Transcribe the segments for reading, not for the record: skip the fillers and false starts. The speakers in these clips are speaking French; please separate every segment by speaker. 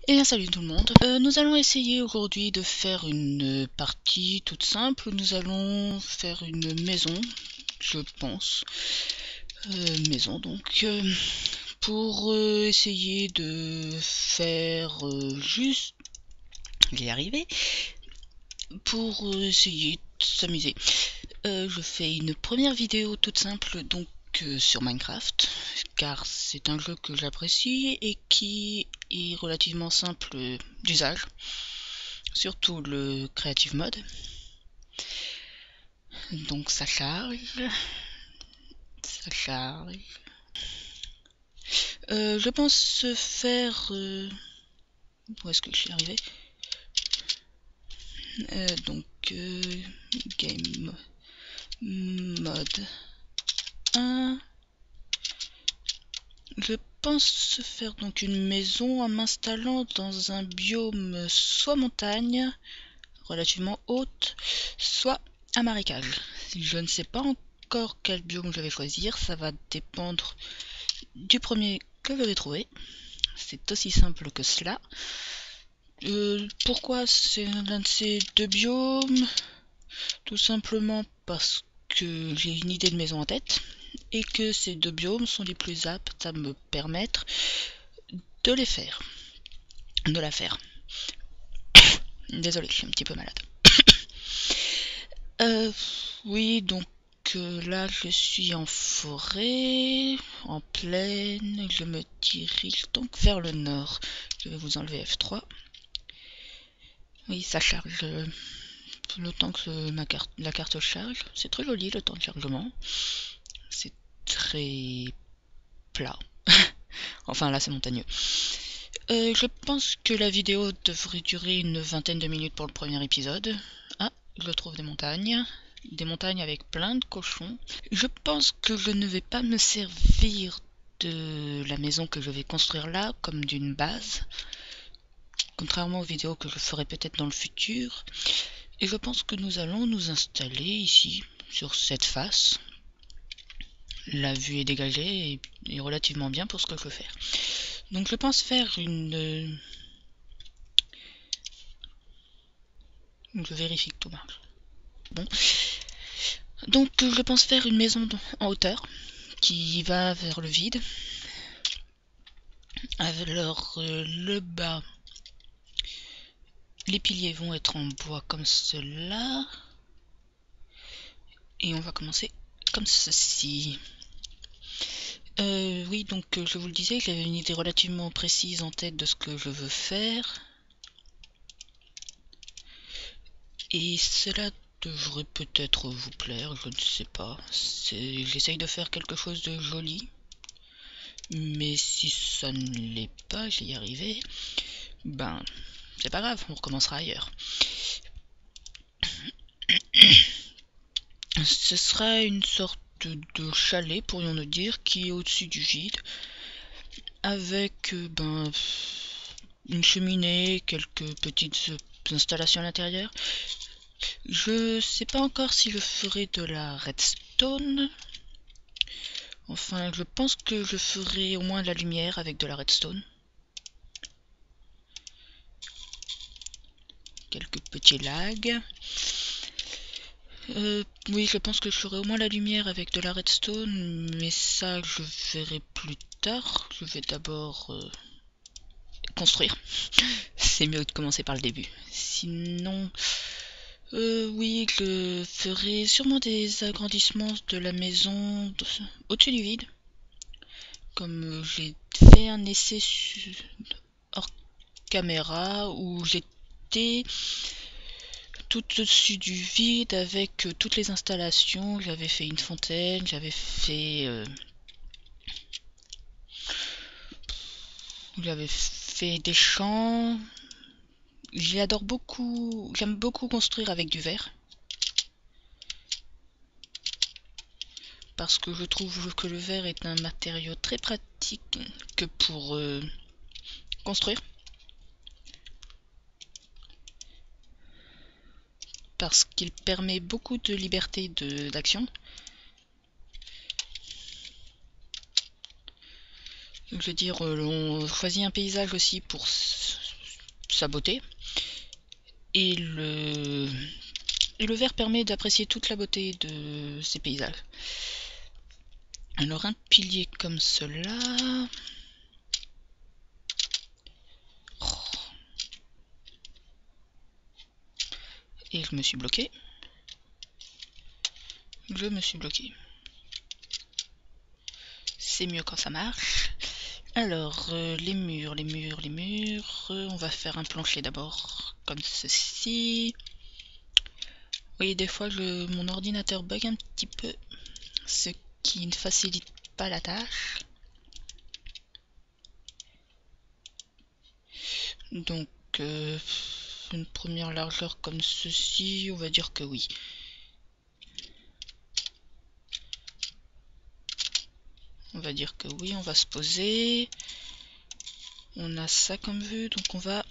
Speaker 1: Et salut tout le monde. Nous allons essayer aujourd'hui de faire une partie toute simple. Nous allons faire une maison, je pense. Maison donc. Pour essayer de faire juste... J'y arrivé. Pour essayer de s'amuser. Je fais une première vidéo toute simple donc sur Minecraft, car c'est un jeu que j'apprécie et qui est relativement simple d'usage, surtout le Creative Mode. Donc ça charge, ça charge. Je pense faire... où est-ce que je suis arrivé? Donc Game Mode 1. Je pense faire donc une maison en m'installant dans un biome soit montagne, relativement haute, soit un marécage. Je ne sais pas encore quel biome je vais choisir, ça va dépendre du premier que je vais trouver. C'est aussi simple que cela. Pourquoi c'est l'un de ces deux biomes? Tout simplement parce que j'ai une idée de maison en tête et que ces deux biomes sont les plus aptes à me permettre de les faire. De la faire. Désolé, je suis un petit peu malade. Oui, donc là je suis en forêt, en plaine, je me dirige donc vers le nord. Je vais vous enlever F3. Oui, ça charge le temps que la carte charge. C'est très joli le temps de chargement. C'est très plat. Enfin là c'est montagneux. Je pense que la vidéo devrait durer une vingtaine de minutes pour le premier épisode. Ah, je trouve des montagnes. Des montagnes avec plein de cochons. Je pense que je ne vais pas me servir de la maison que je vais construire là comme d'une base, contrairement aux vidéos que je ferai peut-être dans le futur. Et je pense que nous allons nous installer ici, sur cette face. La vue est dégagée et relativement bien pour ce que je veux faire. Donc je pense faire une... Je vérifie que tout marche. Bon. Donc je pense faire une maison en hauteur qui va vers le vide. Alors le bas, les piliers vont être en bois comme cela. Et on va commencer comme ceci. Oui, donc je vous le disais, j'avais une idée relativement précise en tête de ce que je veux faire. Et cela devrait peut-être vous plaire, je ne sais pas. J'essaye de faire quelque chose de joli. Mais si ça ne l'est pas, j'y y arriver. Ben, c'est pas grave, on recommencera ailleurs. Ce sera une sorte de chalet, pourrions-nous dire, qui est au-dessus du vide. Avec, une cheminée, quelques petites installations à l'intérieur. Je sais pas encore si je ferai de la redstone. Enfin, je pense que je ferai au moins de la lumière avec de la redstone. Quelques petits lags. Oui, je pense que je ferai au moins la lumière avec de la redstone, mais ça je verrai plus tard. Je vais d'abord construire. C'est mieux de commencer par le début. Sinon, oui, je ferai sûrement des agrandissements de la maison au-dessus du vide. Comme j'ai fait un essai hors caméra où j'étais tout au-dessus du vide avec toutes les installations. J'avais fait une fontaine, j'avais fait des champs. J'aime beaucoup construire avec du verre. Parce que je trouve que le verre est un matériau très pratique que pour construire. Parce qu'il permet beaucoup de liberté d'action. Je veux dire, on choisit un paysage aussi pour sa beauté. Et le vert permet d'apprécier toute la beauté de ces paysages. Alors un pilier comme cela. Et je me suis bloqué. C'est mieux quand ça marche. Alors, les murs, on va faire un plancher d'abord, comme ceci. Vous voyez, des fois, mon ordinateur bug un petit peu, ce qui ne facilite pas la tâche. Donc, une première largeur comme ceci, on va dire que oui. On va se poser. On a ça comme vue, donc on va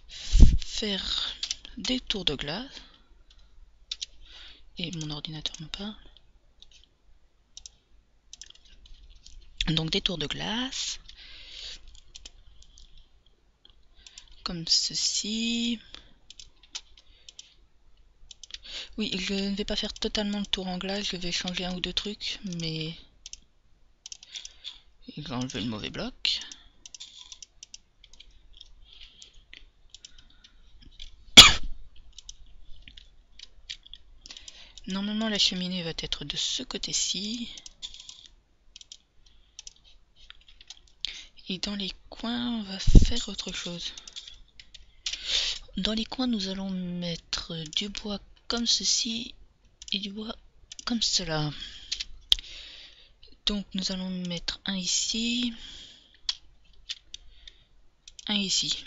Speaker 1: faire des tours de glace. Et mon ordinateur me parle. Donc des tours de glace. Comme ceci. Oui, je ne vais pas faire totalement le tour en glace, je vais changer un ou deux trucs, mais... Je vais enlever le mauvais bloc. Normalement la cheminée va être de ce côté-ci. Et dans les coins, on va faire autre chose. Dans les coins, nous allons mettre du bois comme ceci et du bois comme cela. Donc nous allons mettre un ici, un ici,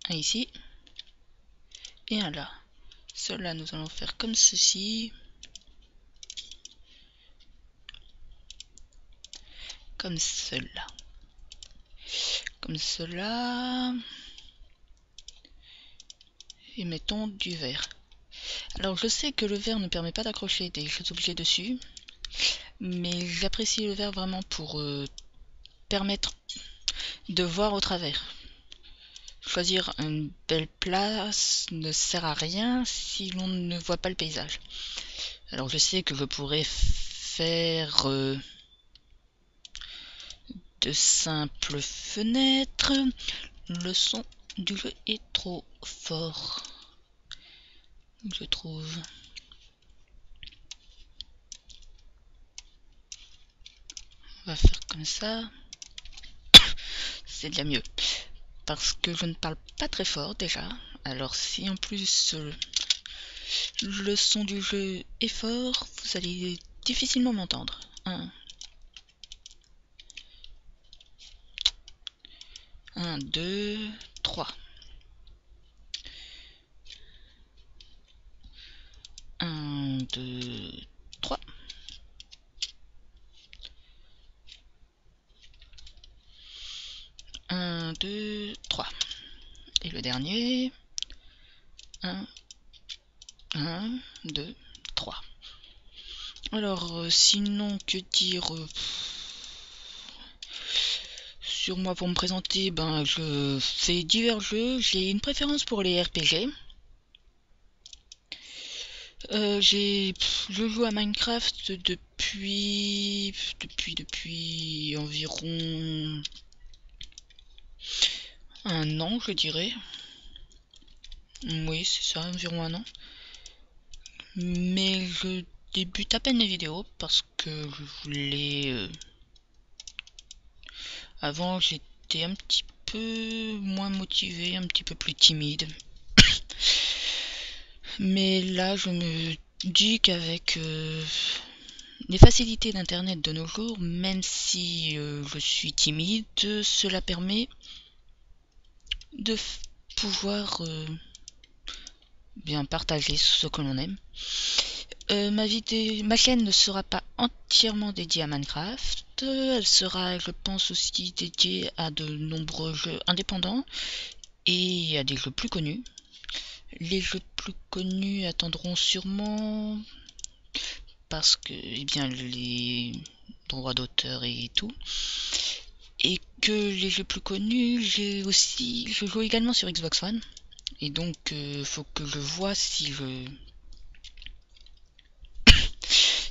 Speaker 1: un ici et un là. Cela nous allons faire comme ceci, comme cela, comme cela, et mettons du vert. Alors je sais que le vert ne permet pas d'accrocher des objets dessus, mais j'apprécie le vert vraiment pour permettre de voir au travers. Choisir une belle place ne sert à rien si l'on ne voit pas le paysage. Alors je sais que je pourrais faire de simples fenêtres. Le son du jeu est trop fort, je trouve. On va faire comme ça. C'est déjà mieux. Parce que je ne parle pas très fort déjà. Alors si en plus le son du jeu est fort, vous allez difficilement m'entendre. 1, 2, 3. 1, 2, 3. 1, 2, 3. Et le dernier. 1, 2, 3. Alors, sinon, que dire sur moi pour me présenter? Ben, je fais divers jeux. J'ai une préférence pour les RPG. Je joue à Minecraft depuis environ un an, je dirais. Oui, c'est ça, environ un an. Mais je débute à peine les vidéos parce que je voulais... Avant, j'étais un petit peu moins motivé, un petit peu plus timide. Mais là, je me dis qu'avec les facilités d'internet de nos jours, même si je suis timide, cela permet de pouvoir bien partager ce que l'on aime. Ma chaîne ne sera pas entièrement dédiée à Minecraft, elle sera, je pense, aussi dédiée à de nombreux jeux indépendants et à des jeux plus connus. Les jeux plus connus attendront sûrement parce que, eh bien, droits d'auteur et tout. Et que les jeux plus connus, je joue également sur Xbox One. Et donc, faut que je vois si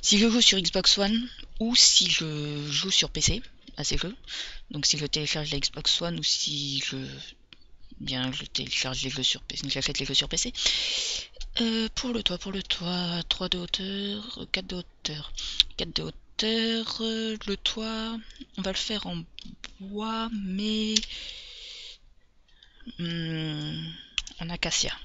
Speaker 1: si je joue sur Xbox One ou si je joue sur PC à ces jeux. Donc, si je télécharge la Xbox One ou si je télécharge les jeux sur PC, j'achète les jeux sur PC. Pour le toit, 3 de hauteur, 4 de hauteur. 4 de hauteur, le toit, on va le faire en bois, mais en acacia.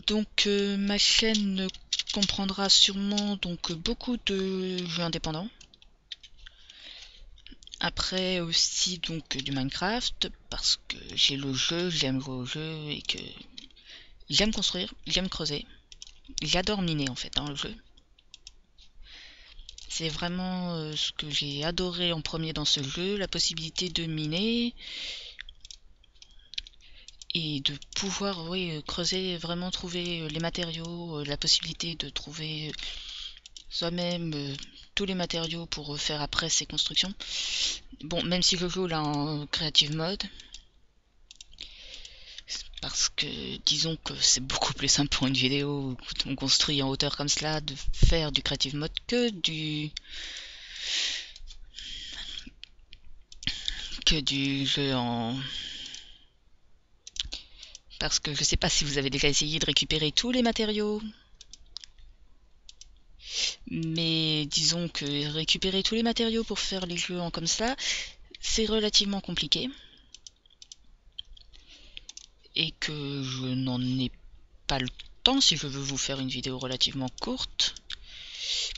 Speaker 1: Donc ma chaîne comprendra sûrement donc beaucoup de jeux indépendants. Après aussi donc du Minecraft parce que j'ai le jeu, j'aime jouer au jeu et que j'aime construire, j'aime creuser. J'adore miner en fait dans le jeu. C'est vraiment ce que j'ai adoré en premier dans ce jeu, la possibilité de miner et de pouvoir creuser, vraiment trouver les matériaux, la possibilité de trouver soi-même tous les matériaux pour faire après ses constructions. Bon, même si je joue là en creative mode, parce que disons que c'est beaucoup plus simple pour une vidéo où on construit en hauteur comme cela de faire du creative mode que du jeu en... Parce que je sais pas si vous avez déjà essayé de récupérer tous les matériaux, mais disons que récupérer tous les matériaux pour faire les jeux en comme ça, c'est relativement compliqué. Et que je n'en ai pas le temps si je veux vous faire une vidéo relativement courte.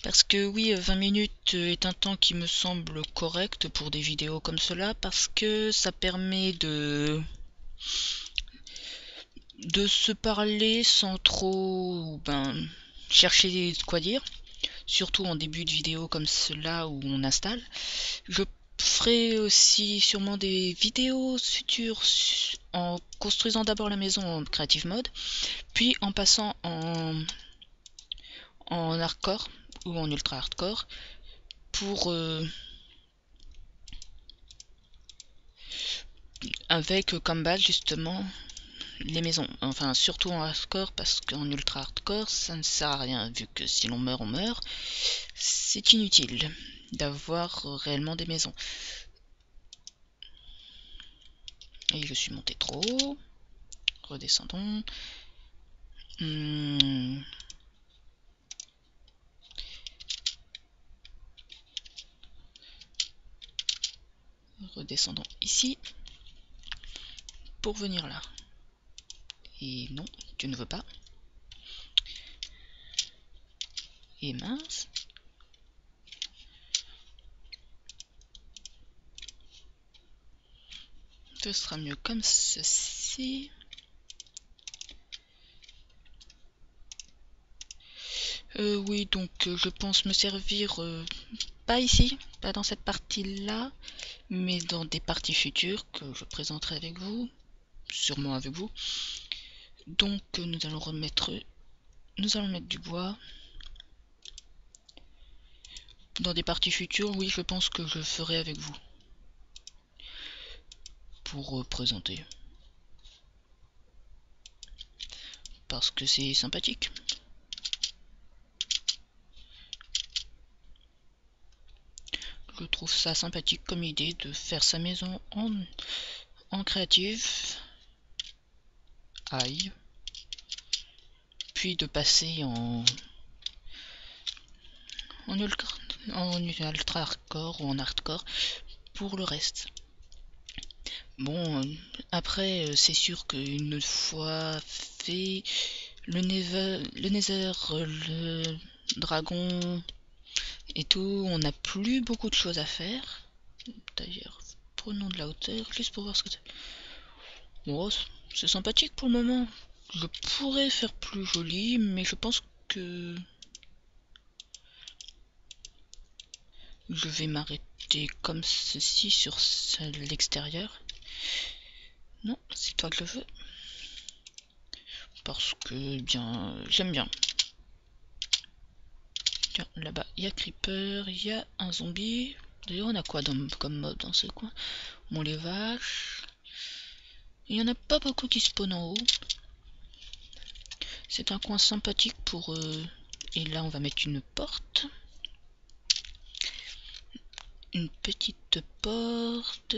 Speaker 1: Parce que oui, 20 minutes est un temps qui me semble correct pour des vidéos comme cela, parce que ça permet de se parler sans trop chercher quoi dire, surtout en début de vidéo comme cela où on installe. Je ferai aussi sûrement des vidéos futures en construisant d'abord la maison en creative mode, puis en passant en hardcore ou en ultra hardcore pour avec comme base justement les maisons, enfin surtout en hardcore parce qu'en ultra hardcore ça ne sert à rien vu que si l'on meurt on meurt, c'est inutile d'avoir réellement des maisons. Et je suis monté trop haut, redescendons. Redescendons ici pour venir là. Et non, tu ne veux pas. Et mince. Ce sera mieux comme ceci. Oui, donc je pense me servir, pas ici, pas dans cette partie-là, mais dans des parties futures que je présenterai avec vous, sûrement avec vous. Donc nous allons mettre du bois. Dans des parties futures, oui, je pense que je ferai avec vous. Pour présenter. Parce que c'est sympathique. Je trouve ça sympathique comme idée de faire sa maison en créative. Aïe. Puis de passer en ultra hardcore ou en hardcore pour le reste. Bon, après, c'est sûr qu'une fois fait le nether, le dragon et tout, on n'a plus beaucoup de choses à faire. D'ailleurs, prenons de la hauteur, juste pour voir ce que c'est. Oh, c'est sympathique pour le moment. Je pourrais faire plus joli, mais je pense que je vais m'arrêter comme ceci sur l'extérieur. Non, c'est toi que je veux. Parce que, bien, j'aime bien. Tiens, là-bas, il y a Creeper, il y a un zombie. D'ailleurs, on a quoi comme mob dans ce coin? Bon, les vaches. Il n'y en a pas beaucoup qui spawnent en haut. C'est un coin sympathique pour... Et là, on va mettre une porte. Une petite porte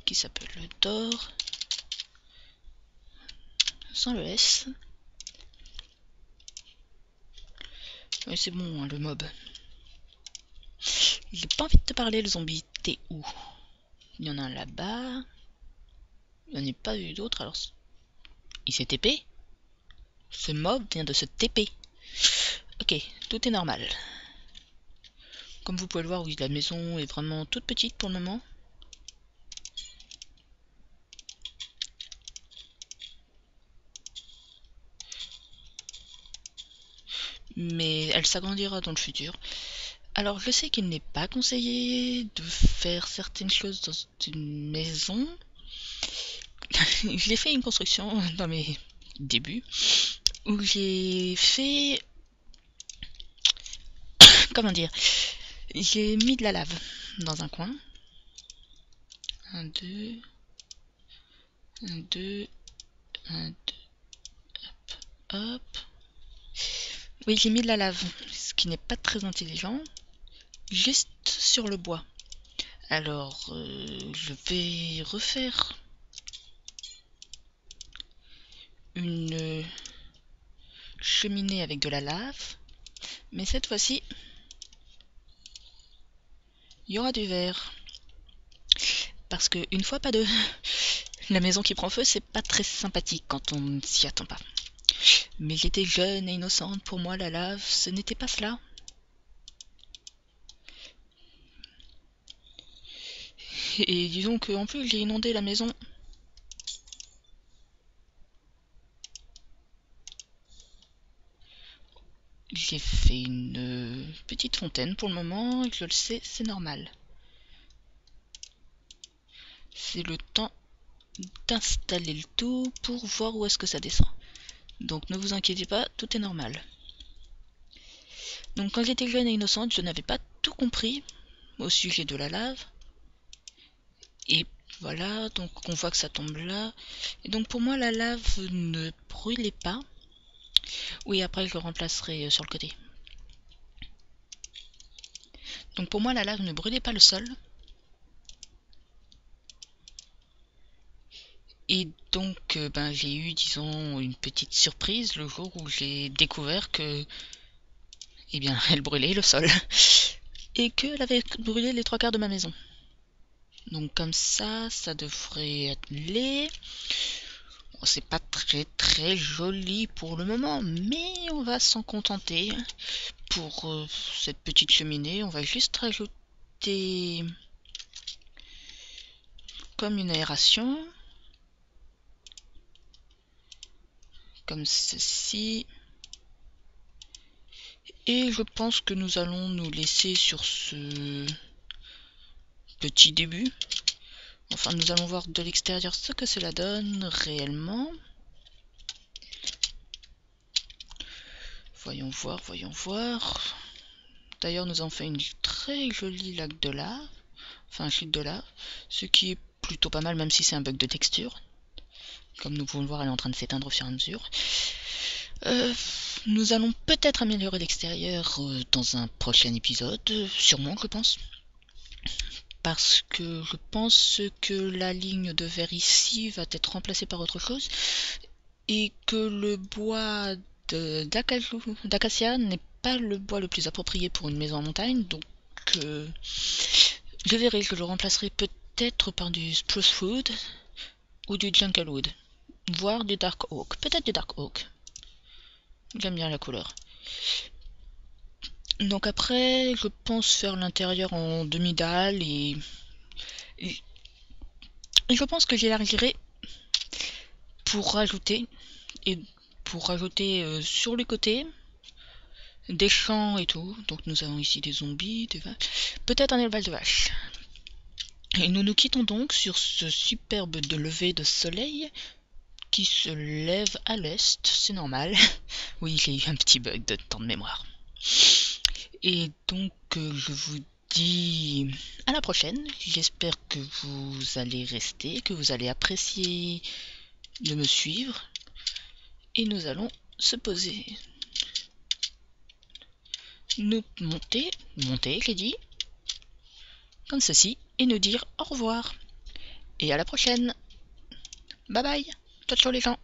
Speaker 1: qui s'appelle le door. Sans le S. Ouais, c'est bon, hein, le mob. J'ai pas envie de te parler, le zombie. T'es où? Il y en a un là-bas. Il n'y en a pas eu d'autres, alors... Il s'est TP? Ce mob vient de se TP. Ok, tout est normal. Comme vous pouvez le voir, oui, la maison est vraiment toute petite pour le moment. Mais elle s'agrandira dans le futur. Alors, je sais qu'il n'est pas conseillé de faire certaines choses dans une maison. J'ai fait une construction dans mes débuts où j'ai fait... Comment dire? J'ai mis de la lave dans un coin. 1, 2... 1, 2... 1, 2... Hop, hop. Oui, j'ai mis de la lave, ce qui n'est pas très intelligent. Juste sur le bois. Alors, je vais refaire une cheminée avec de la lave. Mais cette fois-ci, il y aura du verre. Parce que, une fois pas deux, la maison qui prend feu, c'est pas très sympathique quand on ne s'y attend pas. Mais j'étais jeune et innocente, pour moi la lave, ce n'était pas cela. Et disons qu'en plus j'ai inondé la maison. J'ai fait une petite fontaine pour le moment, et je le sais, c'est normal. C'est le temps d'installer le tout pour voir où est-ce que ça descend. Donc ne vous inquiétez pas, tout est normal. Donc quand j'étais jeune et innocente, je n'avais pas tout compris au sujet de la lave. Et voilà, donc on voit que ça tombe là. Et donc pour moi la lave ne brûlait pas. Oui, après je le remplacerai sur le côté. Donc pour moi la lave ne brûlait pas le sol. Et donc j'ai eu, disons, une petite surprise le jour où j'ai découvert que, eh bien, elle brûlait le sol. Et qu'elle avait brûlé les 3/4 de ma maison. Donc comme ça devrait être laid. Bon, c'est pas très joli pour le moment, mais on va s'en contenter. Pour cette petite cheminée, on va juste rajouter comme une aération. Comme ceci. Et je pense que nous allons nous laisser sur ce petit début. Enfin, nous allons voir de l'extérieur ce que cela donne réellement. Voyons voir, voyons voir. D'ailleurs, nous avons fait une très jolie lac de lave. Enfin, chute de lave. Ce qui est plutôt pas mal, même si c'est un bug de texture. Comme nous pouvons le voir, elle est en train de s'éteindre au fur et à mesure. Nous allons peut-être améliorer l'extérieur dans un prochain épisode. Sûrement, je pense. Parce que je pense que la ligne de verre ici va être remplacée par autre chose. Et que le bois d'acacia n'est pas le bois le plus approprié pour une maison en montagne. Donc je verrai, je le remplacerai peut-être par du spruce wood ou du jungle wood. Voire du dark oak. Peut-être du dark oak. J'aime bien la couleur. Donc après, je pense faire l'intérieur en demi-dalle et je pense que j'élargirai pour rajouter sur les côtés des champs et tout. Donc nous avons ici des zombies, des vaches, peut-être un élevage de vaches. Et nous nous quittons donc sur ce superbe lever de soleil qui se lève à l'est, c'est normal. Oui, j'ai eu un petit bug de temps de mémoire. Et donc, je vous dis à la prochaine. J'espère que vous allez rester, que vous allez apprécier de me suivre. Et nous allons se poser. Nous monter, j'ai dit, comme ceci, et nous dire au revoir. Et à la prochaine. Bye bye. Ciao ciao les gens.